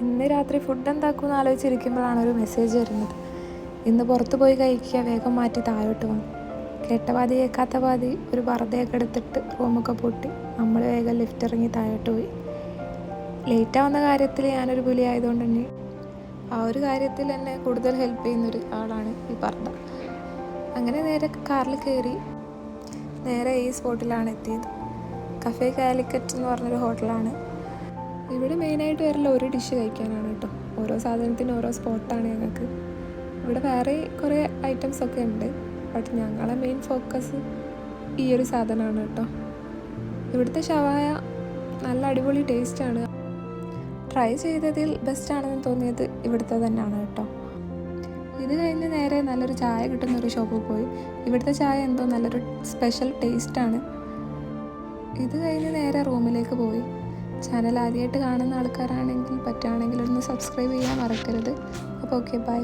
ഇന്ന് രാത്രി ഫുഡ് എന്താക്കുമെന്ന് ആലോചിച്ചിരിക്കുമ്പോഴാണ് ഒരു മെസ്സേജ് വരുന്നത്. ഇന്ന് പുറത്ത് പോയി കഴിക്കുക, വേഗം മാറ്റി താഴോട്ട് വന്നു. കേട്ട പാതി കേൾക്കാത്ത പാതി ഒരു പർദ്ദയൊക്കെ എടുത്തിട്ട് റൂമൊക്കെ പൂട്ടി നമ്മൾ വേഗം ലിഫ്റ്റ് ഇറങ്ങി താഴോട്ട് പോയി. ലേറ്റാവുന്ന കാര്യത്തിൽ ഞാനൊരു പുലി ആയതുകൊണ്ട് തന്നെ ആ ഒരു കാര്യത്തിൽ എന്നെ കൂടുതൽ ഹെൽപ്പ് ചെയ്യുന്നൊരു ആളാണ് ഈ പർദ്ദ. അങ്ങനെ നേരെ കാറിൽ കയറി നേരെ ഈ സ്പോട്ടിലാണ് എത്തിയത്. കഫേ കാലിക്കറ്റ് എന്ന് പറഞ്ഞൊരു ഹോട്ടലാണ്. ഇവിടെ മെയിനായിട്ട് വരില്ല ഒരു ഡിഷ് കഴിക്കാനാണ് കേട്ടോ. ഓരോ സാധനത്തിനും ഓരോ സ്പോട്ടാണ് ഞങ്ങൾക്ക്. ഇവിടെ വേറെ കുറേ ഐറ്റംസൊക്കെ ഉണ്ട്, ബട്ട് ഞങ്ങളെ മെയിൻ ഫോക്കസ് ഈ ഒരു സാധനമാണ് കേട്ടോ. ഇവിടുത്തെ ഷവായ നല്ല അടിപൊളി ടേസ്റ്റാണ്. ട്രൈ ചെയ്തതിൽ ബെസ്റ്റാണെന്ന് തോന്നിയത് ഇവിടുത്തെ തന്നെയാണ് കേട്ടോ. ഇത് കഴിഞ്ഞ് നേരെ നല്ലൊരു ചായ കിട്ടുന്നൊരു ഷോപ്പിൽ പോയി. ഇവിടുത്തെ ചായ എന്തോ നല്ലൊരു സ്പെഷ്യൽ ടേസ്റ്റാണ്. ഇത് കഴിഞ്ഞ് നേരെ റൂമിലേക്ക് പോയി. ചാനൽ ആദ്യമായിട്ട് കാണുന്ന ആൾക്കാരാണെങ്കിൽ പറ്റുകയാണെങ്കിൽ ഒന്ന് സബ്സ്ക്രൈബ് ചെയ്യാൻ മറക്കരുത്. അപ്പോൾ ഓക്കെ, ബൈ.